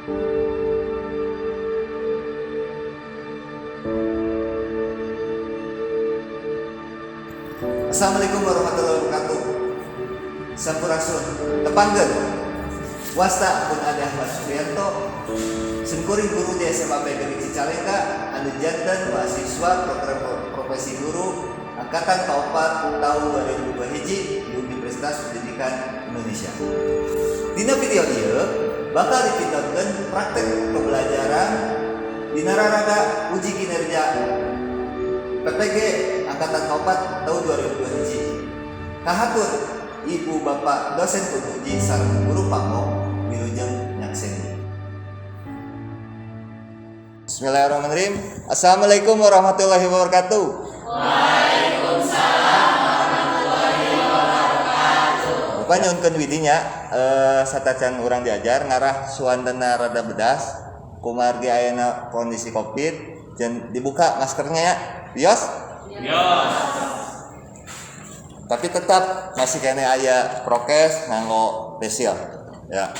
Assalamualaikum warahmatullahi wabarakatuh. Sampurasun tepanggen wasta pun ada Mas Supriyanto sengkuring guru di SMA PGRI Cicalengka anu janten mahasiswa program profesi guru angkatan ka-4 tahun 2022 hiji di Universitas Pendidikan Indonesia. Dina video ieu bakal dipindakeun praktek pembelajaran dina raraga uji kinerja PPG angkatan ka-4 tahun 2022 hiji. Kahatur Ibu Bapak dosen penguji sareng guru pamo wilujeng nyakseni. Bismillahirrahmanirrahim. Assalamualaikum warahmatullahi wabarakatuh. Waalaikumsalam warahmatullahi wabarakatuh. Bapak nyunkeun widinya satacan urang diajar ngarah suandana rada bedas kumargi ayeuna kondisi Covid jeung dibuka maskernya ya. Bios? Bios. Tapi tetap masih kene aya prokes nganggo facial ya.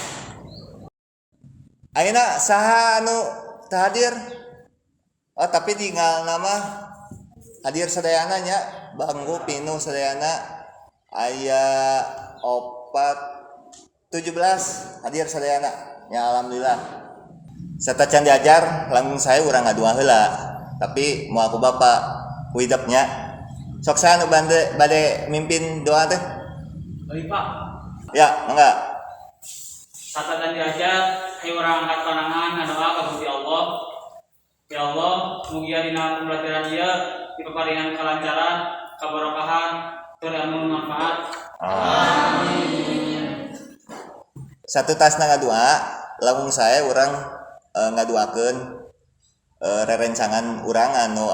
Ayeuna saha anu teu hadir? Oh tapi tinggal nama hadir sadayana nya banggu pinu sadayana aya 17 hadir sadayana nya alhamdulillah. Satacan diajar langsung saya urang ngadua heula tapi mau aku bapak kuidapnya sok saya nu bade mimpin doa teh. Baik Pak. Ya, mangga. Satakan diajar, hayu urang angkat panangan ngadoa ka Gusti Allah. Ya Allah, mugi dina pembelajaran ieu dipaparingan kalancaran, kabarokahan, tur anu manfaat. Amin. Satu tasna ngadua, langsung saya urang ngaduakeun rerencangan urang anu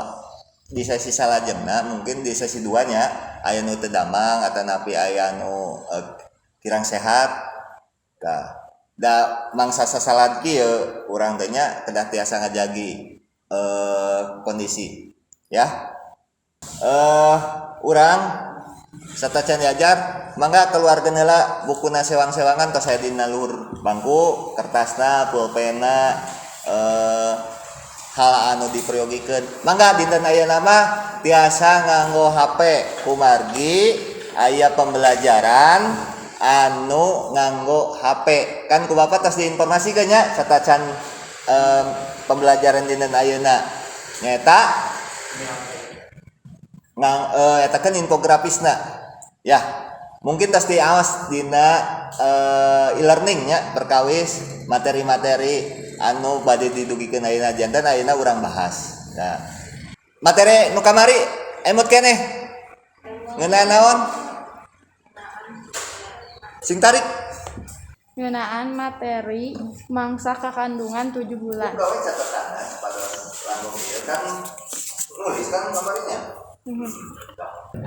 di sesi salajengna mungkin di sesi 2 nya aya nu teu damang atanapi aya nu kirang sehat. Da mangsa sasalad kieu urang teh nya kedah tiasa ngajagi kondisi ya. Urang satacan diajar mangga keluarkeun heula bukuna sewang-sewangan tos aya dina luhur bangku, kertasna, pulpena, hal anu diperyogikeun. Mangga dinten ayeuna mah tiasa nganggo HP kumargi aya pembelajaran anu nganggo HP. Kan ku Bapak tos diinformasikeun nya satacan pembelajaran dinten ayeuna nyaeta eta kan infografisna. Ya, mungkin tos diaos dina e-learning nya perkawis materi-materi anu bade didugikeun ayeuna janten ayeuna urang bahas. Nah, materi nu kamari emot keneh. Ngeunaan naon? Sing tarik. Ngeunaan materi mangsa kakandungan 7 bulan. Gawe catatan pada lambung ieu kan nulis kan kamarinya.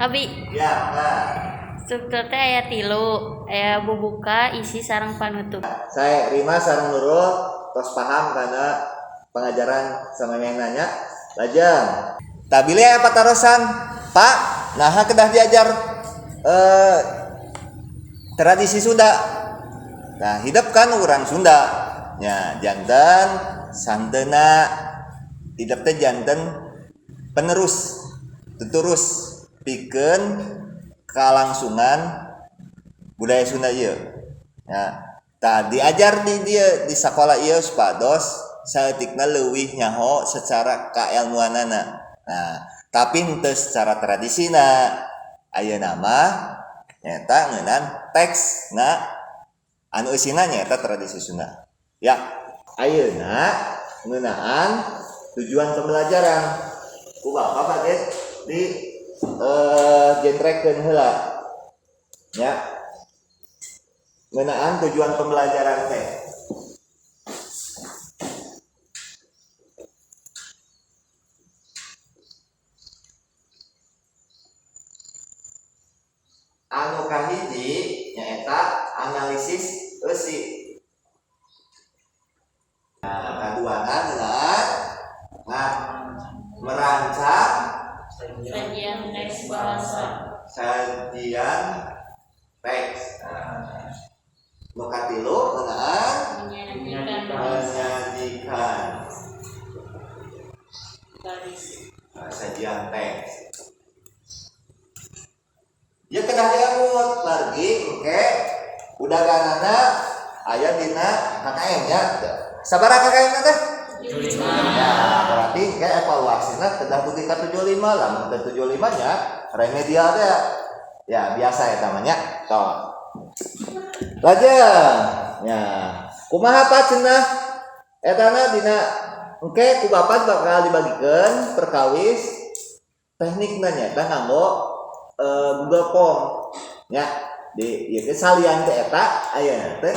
Abi, Ya, nah. struktur teh aya 3, aya bubuka, isi sareng panutup. Saya Rima sareng Nurul tos paham karena pengajaran sama yang nanya lajeng tabile apa tarosan Pak nah kedah diajar tradisi Sunda. Nah hidupkan orang Sunda nya janten santena hidup teh janten penerus tuturus pikeun kalangsungan budaya Sunda ieu ya. Tadi diajar di dia di sekolah ieu supados saeutikna leuwih nyaho secara kailmuanana. Nah, tapi henteu secara tradisina. Ayeuna mah nyaeta ngeunaan teksna anu eusina nyaeta tradisi Sunda. Ya, ayeuna ngeunaan tujuan pembelajaran. Ku Bapak bade di jentrekeun heula. Ya. Ngeunaan tujuan pembelajaran teh. Anu kahiji nyaeta analisis eusi. Nah, kaduana dengan merancang Sajian teks bahasa. sajian teks. Nu katilu ngeunaan Menyanyikan sajian teh. Ya kedah diangut margi oke udah ganana aya dina KKM nya. Sabaraha KKM teh? 75. Ya, berarti kayak evaluasinya kedah dugi ka 75 lah, mun 75 nya remedial teh ya biasa ya namanya. Toh. Lajeng. Ya, kumaha Pak cenah etana dina engke ku Bapak bakal dibagikeun perkawis teknikna nya tah nganggo Google Form nya di ieu teh salian teh eta aya teh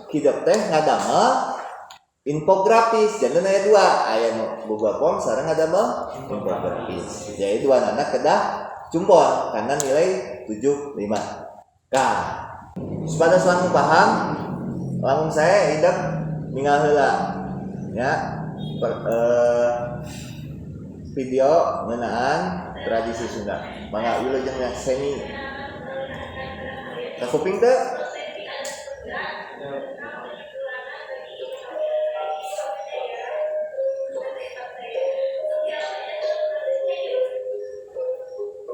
hidup teh ngadamel infografis jangan aya dua aya Google Form sareng ngadamel infografis jadi dua anak kedah cumpon karena nilai 75 nah supaya selalu paham langsung saya hidup ninggal heula ya video ngeunaan tradisi Sunda mangga wilujengna seni ka kuping teh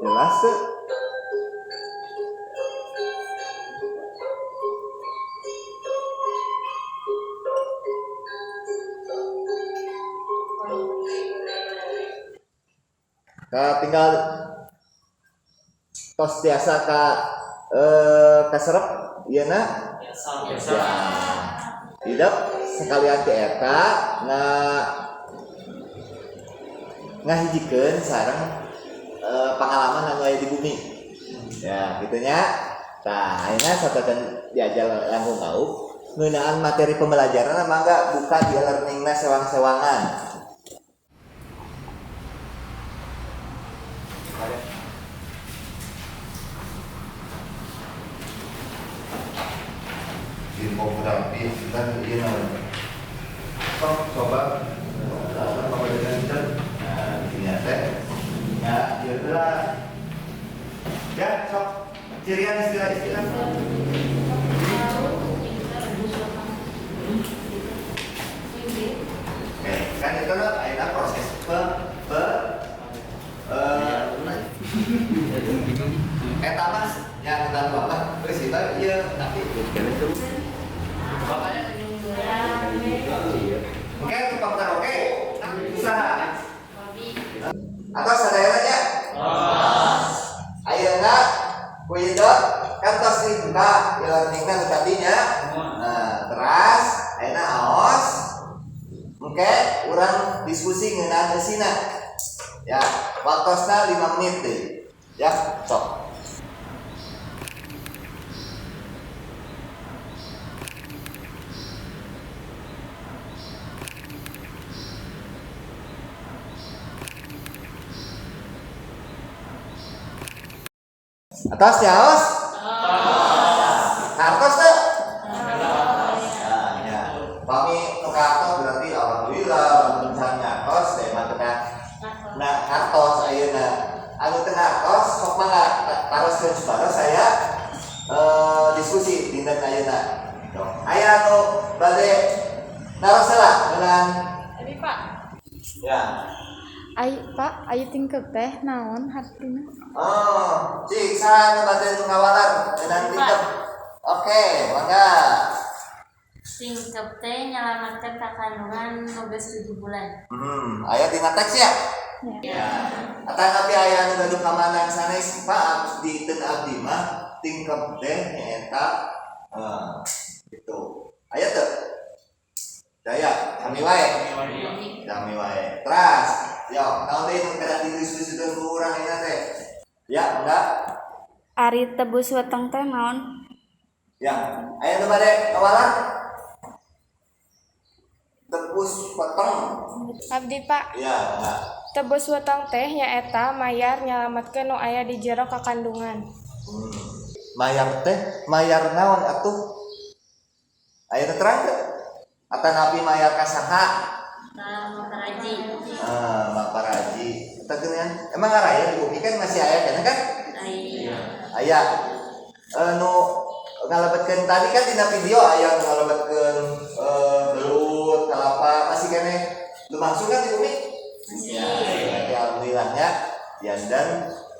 jelas teh tinggal tos biasa kaserep ieu na Biasa. ya hidup sekalian teh eta ngahijikeun sareng pengalaman anu aya di bumi ya gitunya tah ayeuna satekeun diajar langkung ngau ngeunaan materi pembelajaran mangga buka di learning-na sewang-sewangan. Infografis dan ini coba apa dengan ini teh ya ieu ya sok cirian istilah-istilah kan itu adalah proses etapas yang kita lakukan terus kita iya tapi oke tukang karaoke usaha atau sadayananya ayeuna kuydot kan tos dibuka learning-na nu tadinya terus ayeuna aos oke urang diskusi ngeunaan eusina ya waktosna 5 menit deh ya sok atas ya os kartos tuh ya kami kartos berarti alhamdulillah misalnya kartos tema tengah nah kartos ayeuna anu tengah kartos sok mangga taroskeun sabaraha saya diskusi dinten ayeuna aya anu bade naros heula ngeunaan Tadi Pak, ya ayu tingkep teh naon hartina? oh cik saha nu bade nu ngawalar ngeunaan tingkep oke mangga Tingkep teh nyelamatkan kandungan 7 bulan. aya dina teks ya Ya. ya atanapi aya nu gaduh kamanan sanes Pak di teu abdi mah tingkep teh nyaeta gitu aya teu daya kami wae terus yo naon deui nu kada didiskusikeun ku urang aya teh ya enggak Ari tebus weteng teh naon? ya aya nu bade ngawalar tebus peteng Abdi Pak, ya enggak tebus weteng teh nyaeta mayar nyalametkeun nu aya di jero kakandungan. mayar teh mayar naon atuh aya teu terang teu atanapi mayar ka saha Maparaji. Maparaji eta geunan emang araya di bumi kan masih aya kana kan aya nu ngalebetkeun tadi kan dina video aya nu ngalebetkeun belut kalapa masih keneh lumangsung kan di bumi ya berarti alhamdulillahnya soalnya dan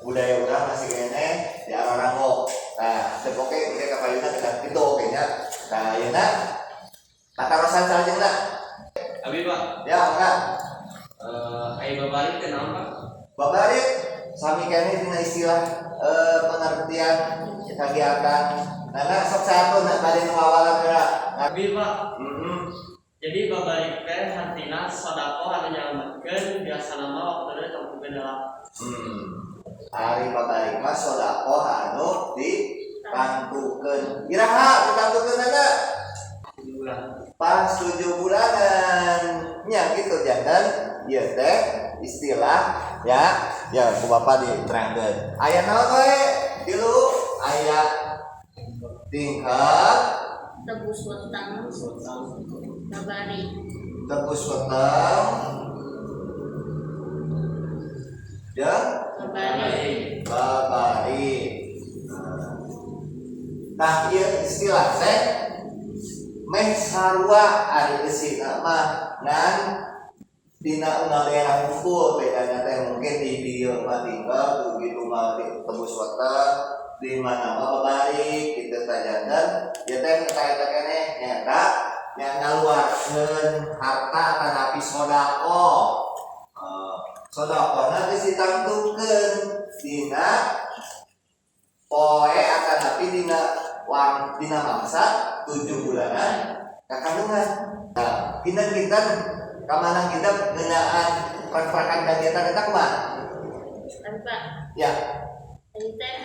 budaya orang masih kene di arah rango. Nah, oke kita kapayuna kita itu oke nya. Nah, yeuna katarosan salajengna. Abi Pak, Ya, enggak. ayo babalik kenal Pak. Babalik sami kene dina istilah pengertian kegiatan. Nah, sok satu nak bade nu awalan geura. Abi Pak, Jadi babalik teh hartina sodako anu nyalametkeun biasa nama waktu tempuh adalah hari babalik mah sodako anu ditantukeun. Iraha ditantukeun ada? 7 bulan. Pas 7 bulanan. Nya gitu jantan ieu teh istilah ya ku Bapak diterangkeun. Aya naon we? Tilu aya tingkat Tebus wetang babari. tebus weteng jeung babari. Nah, ieu istilah teh meh sarua ari eusina mah ngan dina undang daerah hukum bedanya teh mungkin di dieu mah tinggal begitu mah tebus weteng di mana mah babari kitu sajadan ya teh eta keneh nyata yang ngaluarkeun harta tanapi sodako. Sodakona geus ditantukeun dina poe tanapi dina mangsa 7 bulanan kakandungan. Nah, kinten kamanang kita ngeunaan prak-prakan kegiatan eta kumaha? Tapi Pak, Ya. ini teh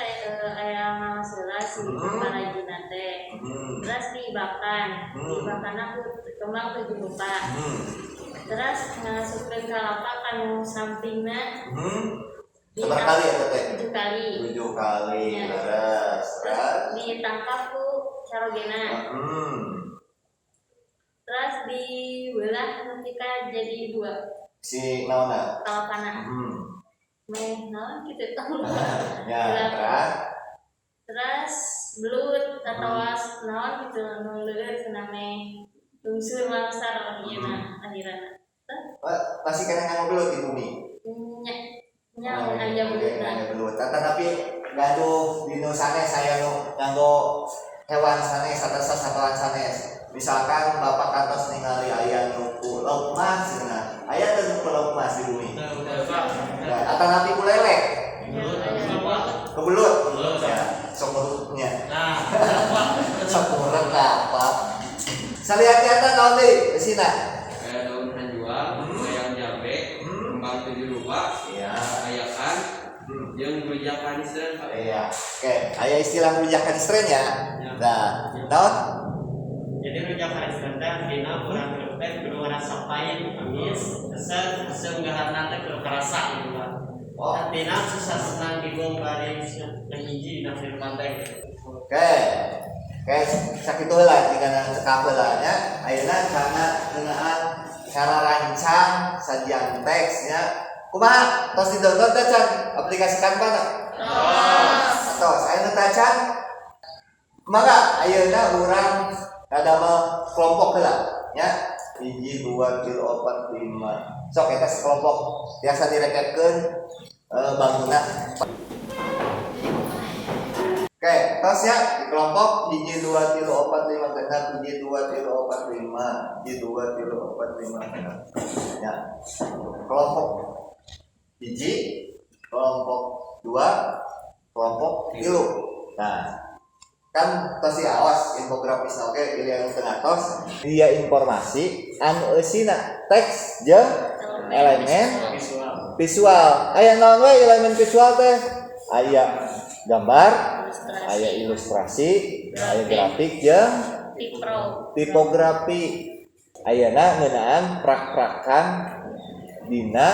aya masalah si parajina teh. Terus diibakan aku kembang 7 rupa. Terus ngasupkeun ka lapak anu sampingna. Seberapa kali ya teh? 7 kali. 7 kali. Ya. Terus Ditangkap ku carogena. Terus dibelah ketika jadi 2. Si naonna? Kalapana. Meh naon kitu tah. Ya, Terus belut atau naon gitu nu leueur cenah meh lungsur langsar ieu na akhirana. masih kena nganggo belut di bumi. Nya aya belutna. Belut. Tetapi gaduh dino sanes saya nu nganggo hewan sanes atau satuan sanes. Misalkan Bapak kantos ningali aya nu lauk mas cenah. Aya teh nu lauk mas di bumi. Nah, atau napi ku lele. Kebelut. Ya, sok belutnya. Nah, Sok belut apa? Saliatiatan naon deui eusina? kayak daun hanjuang, bayam jambe, kembang 7 rupa, Iya. ayakan, yang berjakan istirahat Pak. Iya. Oke, aya istilah rujakan strain ya. Nah, naon? Jadi berjakan istirahat dina kurang teh kudu rasa pahit, amis, keser, seunggahan teh kudu kerasa gitu Pak. Oh. Dina susah senang digombarin yang hiji dina firman teh. Oke. Oke, sakitu heula tinggal cekap heula nya. Ayeuna kana ngeunaan cara rancang sajian teksnya. Kumaha? Tos di-download teh can aplikasi Canva na? Tos aya nu tacan. Maka ayeuna urang ngadamel kelompok heula nya. 1 2 3 4 5. Sok eta sekelompok biasa direkepkeun bangunan. Oke, tos ya di kelompok 1 2 3 4 5 genap 1 2 3 4 5 1 2 3 4 5 genap. Ya. Kelompok 1, kelompok 2, kelompok 3. Nah, kan tos ya awas infografis oke pilih anu tengah tos dia informasi anu eusina teks jeung elemen visual. Aya naon we elemen visual teh? Aya gambar, aya ilustrasi, aya grafik jeung tipografi. Ayeuna ngeunaan prak-prakan dina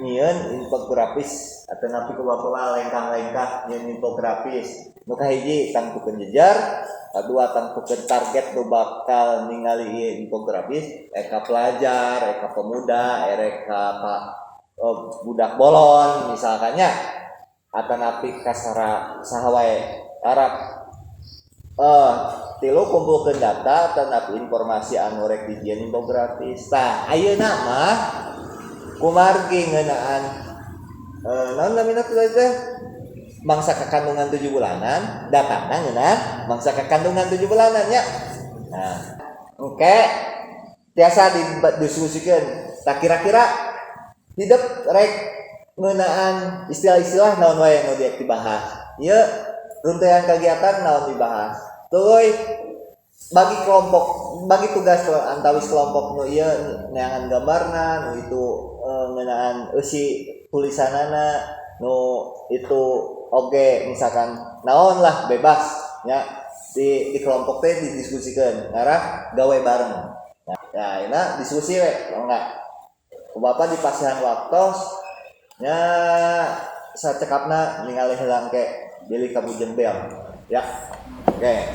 nyieun infografis atau napi ku bapak lengkah-lengkah nyieun infografis. Nu kahiji tangtukeun jejar, kadua tangtukeun target nu bakal ningali ieu infografis, eka pelajar, eka pemuda, eka budak bolon misalkannya. Atau napi kasara saha wae Arab. Tilu kumpulkeun data atau napi informasi anu rek dijieun infografis. Tah ayeuna mah kumargi ngeunaan naon namina teh mangsa kekandungan 7 bulanan datangna ngeunaan mangsa kekandungan 7 bulanan nya. Nah, oke. Tiasa didiskusikeun. Tak kira-kira hidup rek ngeunaan istilah-istilah naon wae nu diek dibahas. Ieu runtuhan kegiatan naon dibahas. Tuluy bagi kelompok, bagi tugas antawis kelompok nu ieu neangan gambarna, nu itu ngeunaan eusi tulisanana, nu itu oge misalkan naon lah bebas nya di kelompok teh didiskusikeun ngarah gawe bareng. Nah, ya enak diskusi we enggak. Bapak dipasihan waktos nya sacekapna ningali heula ke beli ka Bujeng Bel. Ya. Oke.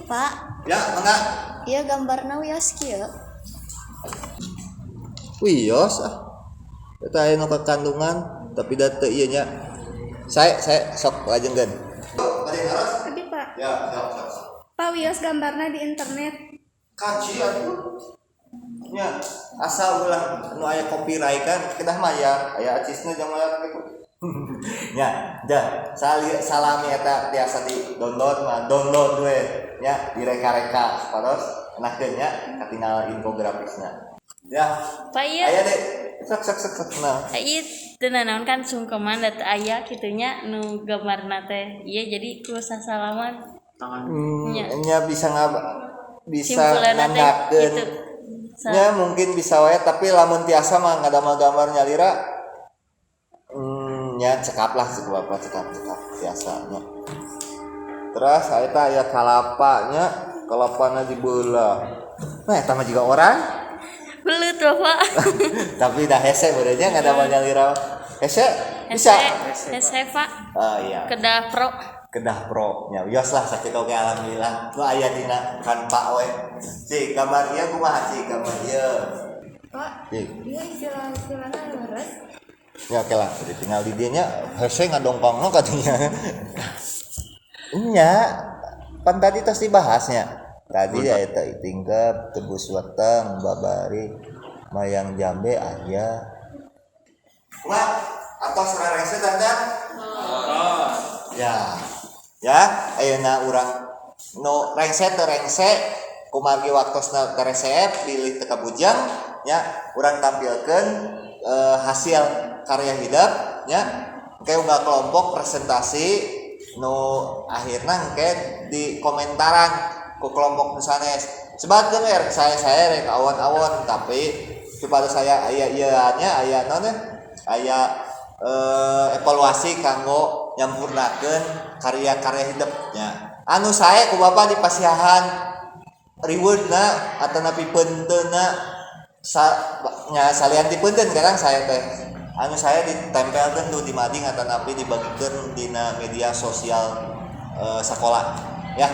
Pak, Ya, mangga. ieu gambarna wios kieu. Wios ah. Eta aya nu kandungan tapi da teu ieu nya. Saya sok lajengkeun. Bade ngaras? Abi Pak. Ya, sok. Pak wios gambarna di internet. Kaci atuh. Nya asal ulah nu aya copyright kan kedah mayar, aya acisna jeung mayar kitu. Nya, salami eta tiasa di download we nya direka-reka paros enakkeun nya katinggal infografisna. Ya. Pak ieu Aya deh. Sak nah. ieu teu nanaon kan sungkeman da teu aya kitu nya nu gambarna teh. Ieu jadi ku sasalaman Nya. Nya bisa Simpulanna teh nandakeun. kitu. Nya mungkin bisa wae tapi lamun tiasa mah ngadamel gambar nyalira nya cekap lah cek bapak cekap biasanya. Terus eta aya kalapanya, kalapana dibelah. Nah, eta mah juga orang. Belut Bapak. Tapi dah hese benernya ngadamel nyalira. Hese bisa. Hese Pak. Oh iya. Kedah Pro. Pro nya wios lah sakitu ge alhamdulillah. Nu aya dina kan Pak we. Cik gambar ieu kumaha cik gambar ieu? Pak, Cik. dia istilahnya leres. Ya oke lah, jadi tinggal di dia nya hese ngadongkongno katanya. Nya pan tadi tos dibahasnya. Tadi ya eta tingkep tebus weteng babari mayang jambe aya. Wah, atos rarese dandan? Ya. Ya, ayeuna urang nu rengse kumargi waktosna teresep pilih teu kabujang nya urang tampilkeun hasil karya hidup nya engke unggal kelompok presentasi nu akhirna engke di komentaran ku kelompok nu sanes sebatkeun we saya rek awon-awon tapi kepada saya aya ieu nya aya naon aya evaluasi kanggo nyampurnakeun karya-karya hidupnya anu saya ku bapak dipasihan rewardna ataupun pipeunteuna nya salian dipeunteun kadang saya teh anu saya ditempelkeun tuh di mading ataupun dibagikeun dina media sosial sekolah ya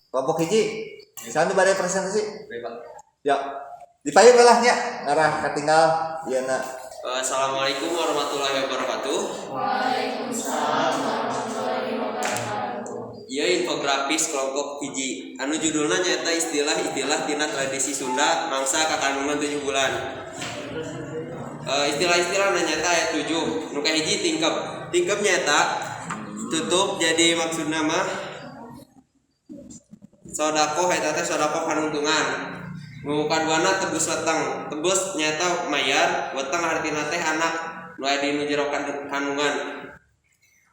kelompok hiji misalnya bade presentasi ya dipayung lah nya ngarah katinggal ieu na. Assalamualaikum warahmatullahi wabarakatuh. Waalaikumsalam warahmatullahi wabarakatuh. Ieu infografis kelompok hiji anu judulna nyaeta istilah-istilah tina tradisi Sunda mangsa kakandungan 7 bulan. Istilah-istilah nyaeta aya 7. Nu kahiji tingkep. Tingkep nyaeta tutup jadi maksudna mah sodako eta teh sodako kanuntungan. Nu kaduana tebus weteng. Tebus nyata mayar, weteng artina teh anak nu aya di jero kandungan.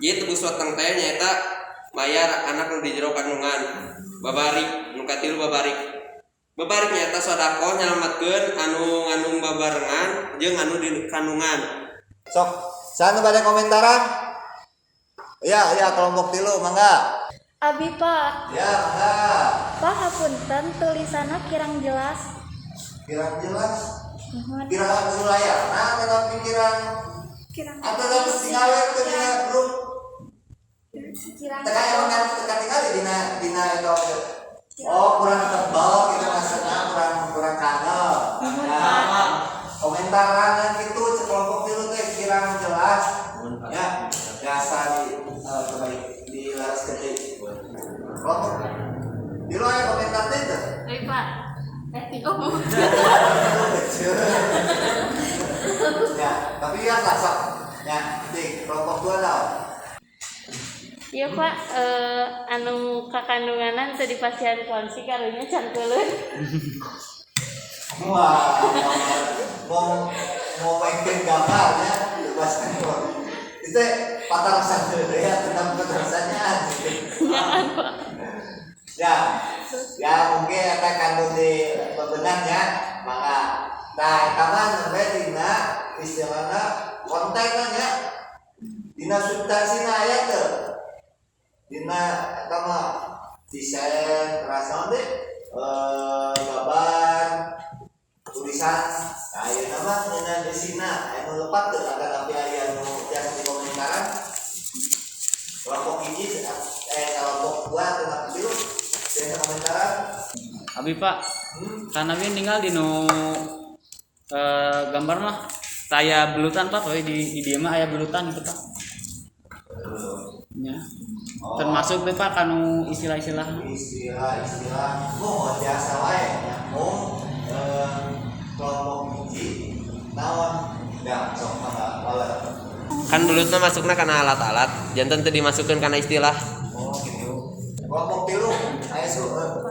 Ieu tebus weteng teh nyata mayar anak nu di jero kandungan. Babarik, nu katilu babarik. Babarik nyata sodako nyalametkeun anu ngandung babarengan jeung anu di kandungan. Sok, sana bade komentaran? Ya, kelompok 3 mangga. Abi Pak, Ya, mangga. Pak hapunten tulisanna kirang jelas. Kirang jelas. Mohon. Kirang anu layarna atau pikiran Kirang atau dalam tinggal ke dina grup. kirang Teka emang kan teka tinggal dina itu. Oh, kurang tebal kita maksudnya kurang kanal. Nah, komentaran gitu Ya, tapi ya sok. Ya, di kelompok 2 lah. Iya Pak, anu kakandunganan teu dipasihan konsi karunya can keuleuh. Wah, mau main gambar ya, bahasa itu patah rasa dulu ya, tentang kekerasannya. Ya mungkin akan kandung di bebenahnya, maka nah kawan sampai dina istilahnya konteksnya dina substansi ayat tuh, dina kama desain rasa deh, gambar tulisan aya nama ngeunaan di sina anu lepat teu agar tapi aya anu tiasa dikomentaran kelompok hiji kelompok 2 teu ngapilu tiasa komentaran Abi Pak, karena we tinggal di nu gambar mah saya belutan Pak, di dieu mah aya belutan gitu Pak. Ya. Termasuk teh Pak kanu istilah-istilah biasa wae nya kelompok hiji naon ya sok mangga Kan belutna masukna kana alat-alat, janten teu dimasukkeun kana istilah. oh gitu kelompok 3 aya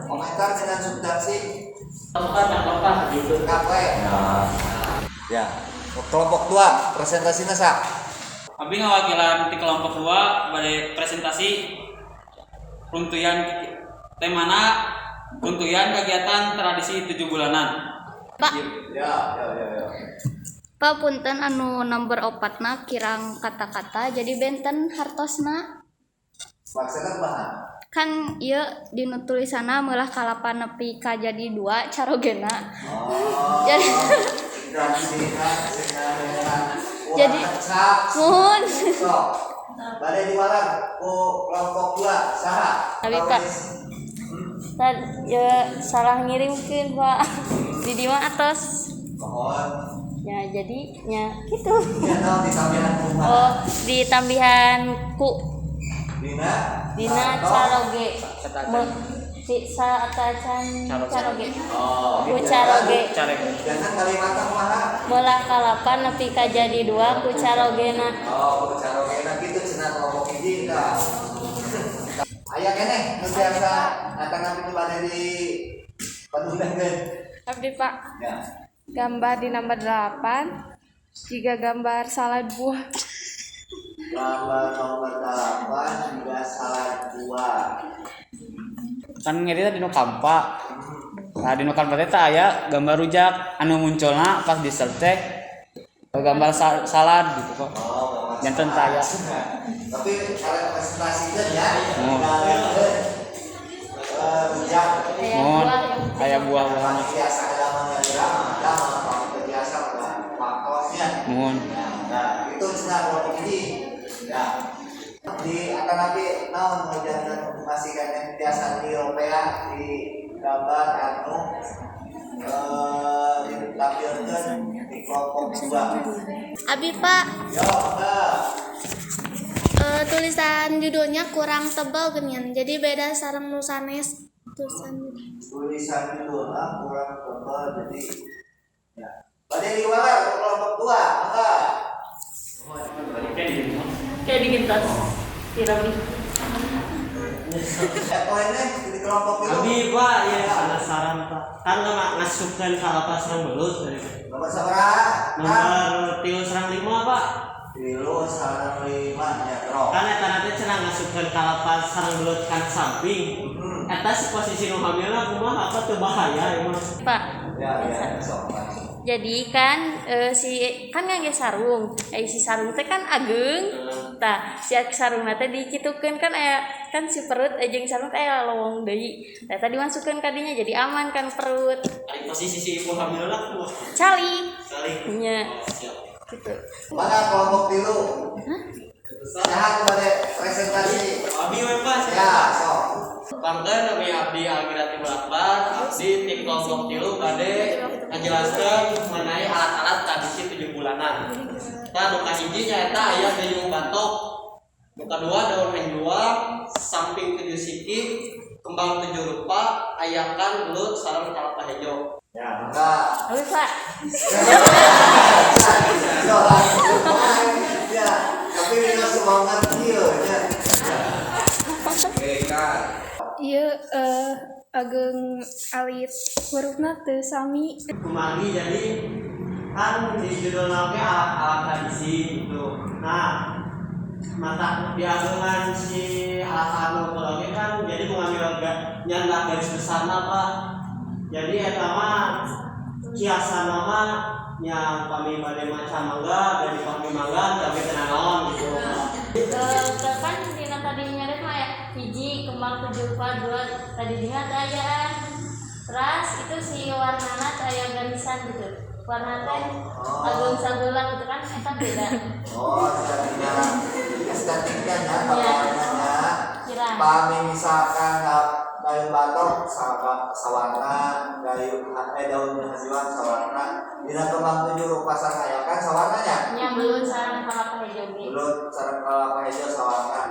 komentar dengan substansi gitu. kafe ya kelompok 2 presentasinya sak Abi ngawakilan di kelompok 2 bade presentasi runtuyan temana runtuyan kegiatan tradisi 7 bulanan. Pak, ya Pak punten anu nomor 4na kirang kata-kata jadi benten hartosna. maksudnya bahan Kan ieu dinu tulisanna meulah kalapan nepi ka jadi 2 carogena. oh Jadi Jadi, mun sok badai diwarang ku kelompok 2 saha Abi Pak. Ya salah ngirimkeun Pak. Di dieu mah atos. mohon Ya jadinya gitu. ya tahu di tampilan rumah Oh, di tambihan ku Dina caroge. Si saatacan caroge. oh Ku caroge. jangan kalimatnya kumaha Meulah kalapan nepi ka jadi 2 ku carogena. oh cara enak gitu cenah kelompok hiji tah aya keneh nu biasa akan nanti nu bade di padundankeun Abdi Pak, ya gambar di nomor 8 jika gambar salad buah. gambar nomor 8 juga salah 2 Kan ngerita di nu kampa. Nah di nu kampa teh aya gambar rujak anu munculna pas disearch teh gambar salad gitu kok. oh Janten taya. tapi kalau presentasinya ya Oh. rujak Mohon aya buah-buahan. biasa dalamnya biasa faktornya Mohon. nah itu cenah kelompok ini ya di akan nanti naon jangan masihkan yang biasa di Eropa di gambar anu ditampilkan di kelompok 2 Abi Pak, yo enggak tulisan judulnya kurang tebal geuningan. Jadi beda sareng nu sanes tulisan dulu lah kurang tebal jadi ya pada di luar kelompok 2 enggak Kayak digentas. Piramid. poinnya di kelompok itu Abi Pak ya penasaran Pak. Kan ngasupkeun kalapas sareng belut dari nomor sabaraha nomor 3 sareng 5 Pak. Tilu sareng 5 ya terus Kan eta teh cenah ngasupkeun kalapas sareng belut kan samping. Eta si posisi nu hamilna kumaha apa teu bahaya emang. Pak. ya sok Jadi kan si kan ngangge sarung. Si sarung teh kan ageng. Tah, si sarungna teh dikitukeun kan aya kan si perut jeung sarung teh aya lowong deui. Tah tadi masukkeun ka dinya jadi aman kan perut. Ari posisi si ibu hamilna kumaha? Cali. Salih. Nya Siap. gitu. mana kelompok tilu sehat pada presentasi Abi we Pak. ya sok Bangkeun nami abdi Almirati Akbar, abdi tim kelompok 3 bade ngajelaskeun mengenai alat-alat tradisi 7 bulanan. Tah nu kahiji nyaeta aya gayung batok. Nu kadua daun menjual, samping 7 siki, kembang 7 rupa, ayakan belut sareng kalapa hejo. Ya, maka Habis Pak. ya, tapi ini semangat dia ya. Oke, Kak. Ieu ageng alit hurufna teu sami. Kumagi jadi kan di judul nabi alat-alat tradisi gitu. Nah, mata diagungan si alat-alat morfologi kan jadi mengambil nyanda garis besar apa. Jadi eta mah kiasan nama yang kami pada macam mangga dari kami mangga tapi kena naon gitu. Kan dina tadi nyari mah ya hiji kembang 7 rupa 2 tadi dina aya. Terus itu si warnana aya garisan gitu. Warna teh agung sagelang gitu kan eta beda. Oh, estetiknya ya, Kira. pahami misalkan daun batok sawarna, daun hajiwan sawarna, dina kembang 7 rupa sanayakan sawarnanya. Nya belum sareng kalapa hijau ge. Belut sareng kalapa hijau sawarna.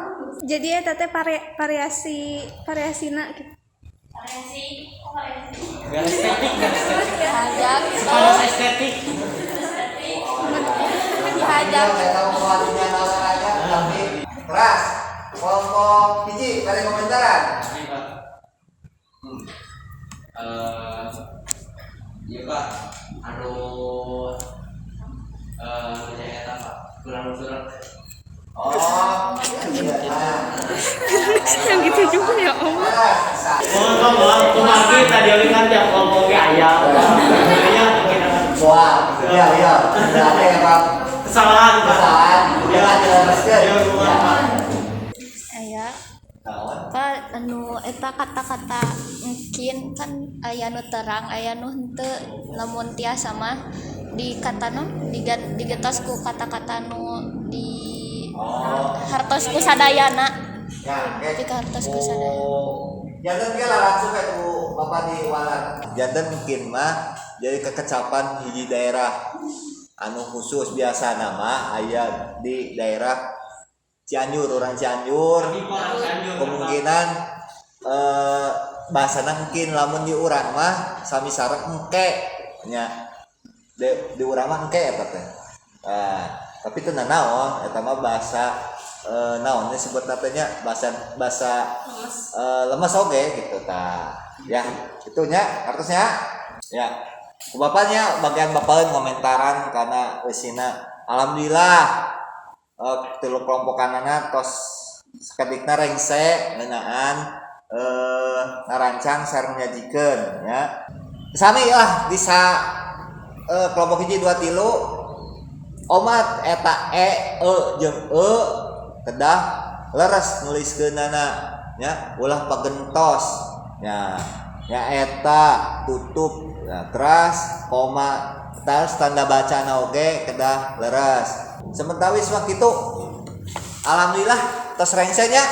Jadi eta teh variasina gitu. Variasi. Gak estetik, gak estetik. Hajak. Kalau estetik Dihajak. Saya tahu kualitasnya nalar aja, tapi keras. Kelompok hiji, kali komentaran. Iya Pak, anu nyaeta Pak, kurang surat. Oh, Yang gitu juga ya Allah. mohon kumagi tadi oli kan tiap kelompok ge aya. Aya Wah, iya, ada yang kesalahan Pak. kesalahan, jangan jelaskan. Aya Kawan. Pak anu eta kata-kata mungkin kan aya nu terang aya nu henteu lamun tiasa mah di kata nu digetos ku kata-kata nu di hartosku sadayana Ya, di hartosku sadayana. jantan ke langsung ke tu Bapak di walan. Jantan mungkin mah jadi kekecapan hiji daerah anu khusus biasa nama aya di daerah Cianjur, orang Cianjur. Kemungkinan bahasana mungkin lamun di urang mah sami sareng engke nya. Di urang mah engke eta teh. Tapi teu naon eta mah bahasa naon disebut natanya bahasa lemes oge gitu tah. Ya, itunya artinya ya. Bapaknya bagian bapakeun komentaran karena eusina alhamdulillah tilu kelompokanana tos saketikna rengse ngeunaan ngarancang sareng nyajikeun ya. Sami lah bisa kelompok hiji 2 tilu omat eta jeung kedah leres nuliskeunana nya ulah pagentos nya eta tutup ya, teras koma terus tanda bacana oge kedah leres sementawis mah kitu alhamdulillah tos rengsenya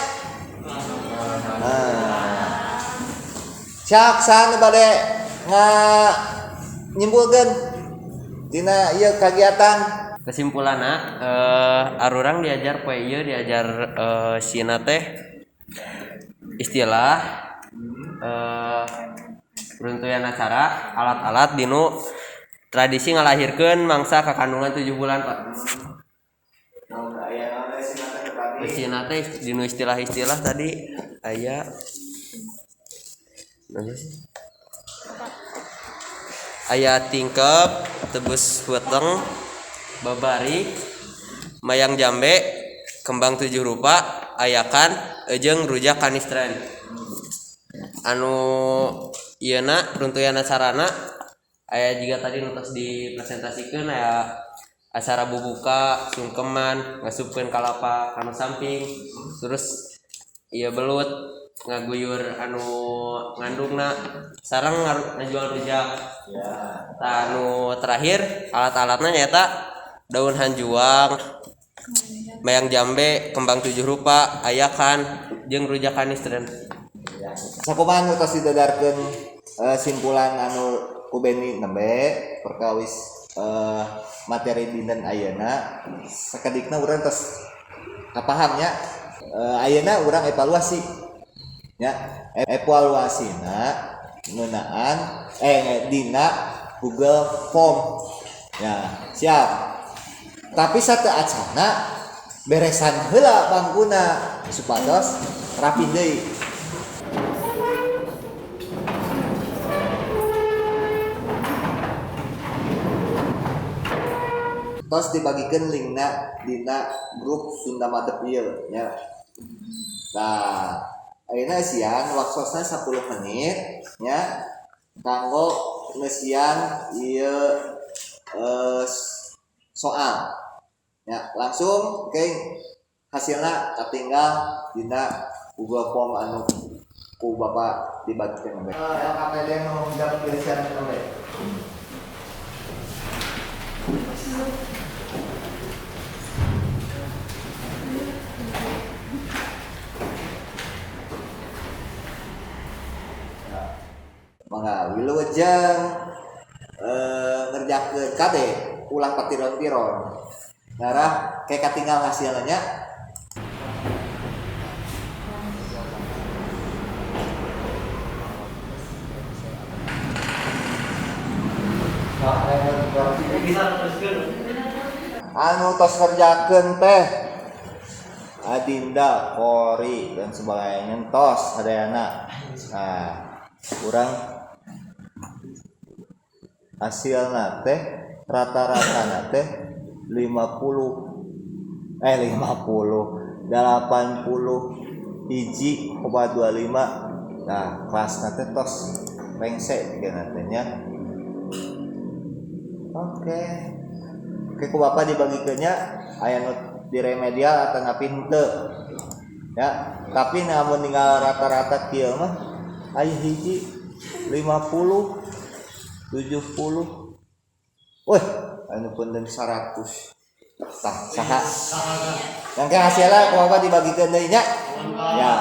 syak sana bade nyimpulkeun dina ieu kagiatan. Kesimpulanna arurang diajar poe ieu diajar sina teh istilah runtuyan acara alat-alat dinu tradisi ngalahirkeun mangsa kakandungan 7 bulan Pak. Sina teh dinu istilah-istilah tadi aya aya tingkep tebus weteng babari mayang jambe kembang 7 rupa ayakan jeung rujak kanistren anu ieuna runtuyan acarana aya juga tadi nutos dipresentasikan aya acara bubuka sungkeman ngasupkeun kalapa kanu samping terus ieu belut ngaguyur anu ngandungna sareng ngajual rujak ya. Anu terakhir alat-alatna nyaeta daun hanjuang mayang jambe kembang 7 rupa ayakan jeung rujak kanistren. Sakumaha nu tos didadarkeun simpulan anu ku Beni nembe perkawis materi dinten ayeuna sakedikna urang tos kapaham nya ayeuna urang evaluasi nya evaluasina ngeunaan dina Google Form. Ya, siap. Tapi satu acana beresan heula bangkuna supados rapi deui. Tos dibagikeun linkna dina grup Sunda Madep ieu nya. Nah, ayeuna sian waktosna 10 menit nya kanggo ngeusian ieu soal. Ya, langsung hasilna katinggal dina Google Form anu ku Bapak dibagikeun we. LKPD nu jam tulisan we. Mangga wilujeng ngerjakeun kade ulah patiron-piron. Ngarah kayak katinggal hasilnya. Anu tos ngerjakeun teh Adinda, Kori dan sebagainya tos sadayana. Nah, kurang hasilna teh rata-rata teh 80 hiji obat 25. Nah, kelasna teh tos rengse tiga nya. Oke, ku Bapak dibagikeunnya aya nu di remedial atau ngapi henteu. Ya, tapi namun tinggal rata-rata kieu mah aya hiji 50 70. Wih, anu punten 100. Tah, saha? Yang hasilnya ku Bapak dibagikeun deui nya. Ya.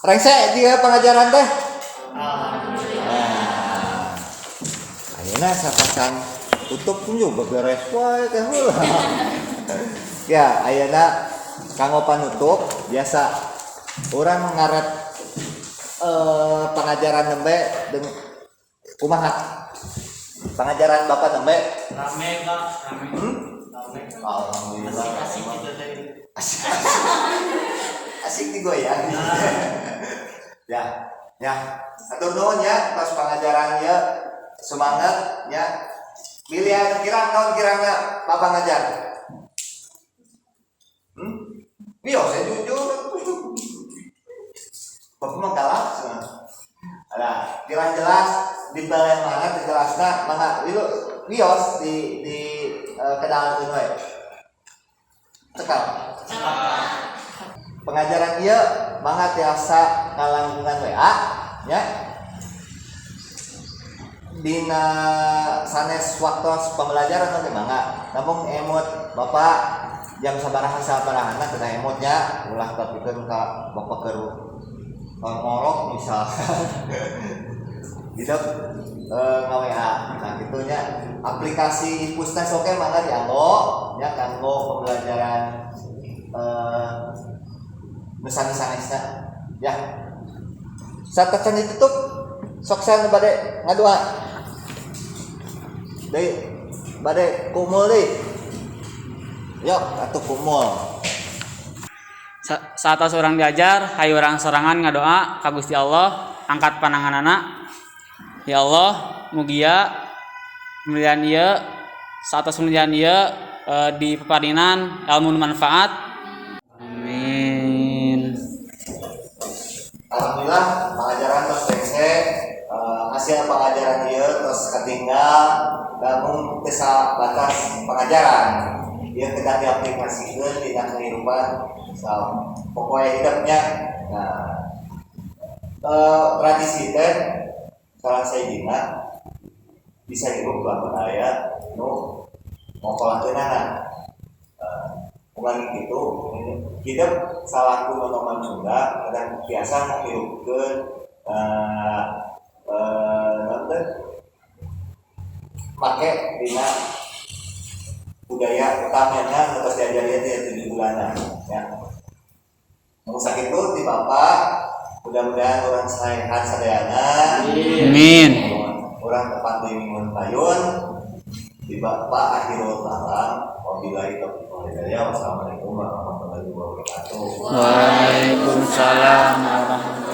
Rengse dia pengajaran teh. Ayeuna sapasan tutup pun juga beres wae teh heula. Ya, ayeuna kanggo panutup biasa urang ngaret pengajaran nembe dengan kumaha? Pengajaran Bapak nembe Rame Pak, rame. Alhamdulillah. Asik gitu teh. Asik digoyang. Ya. Atur nuhun ya pas pengajaran ya. Semangat ya. Pilihan kirang kirangna Bapak ngajar. Saya jujur. Bapak mah galak cenah. Ada kirang jelas di balen mana terjelasna mana wios di kedalan we. Cekap. Pengajaran ieu mangga tiasa ngalangkungan WA nya. Dina sanes waktu pembelajaran nanti mangga. Namun emot Bapak jam sabaraha kena emotnya ulah tapikeun ka Bapak keur ngorok misalkan. Hidup nge-WA. Nah, gitunya aplikasi Pustes oke mangga dianggo nya kanggo pembelajaran sanesna ya. Satekan ditutup sok sana bade ngadua. Deui bade kumul deui. Yok atuh kumul. Saat orang diajar, hayu orang sorangan ngadoa ka Gusti Allah, angkat pananganana. Ya Allah, mugia kemudian ieu saat kemudian ieu di peparinan ilmu manfaat. Amin. Alhamdulillah pengajaran terus rengse hasil pengajaran ieu terus ketinggal namun bisa batas pengajaran ieu kedah diaplikasikeun di kehidupan pokoknya hidupnya. Tradisi teh salah sayidina bisa hidup lamun aya nu ngokolakeunana. Ulangi gitu hidup salaku nonoman Sunda kadang biasa menghidupkeun make dina budaya utamanya lepas diajarin dia 7 bulanan ya. Mau sakit tuh di Bapak Mudah-mudahan orang sehat sadayana. Amin. Orang tepat di minggu payun. Di Bapak akhirul kalam. Wabillahi taufiq wal hidayah. Wassalamualaikum warahmatullahi wabarakatuh. Waalaikumsalam warahmatullahi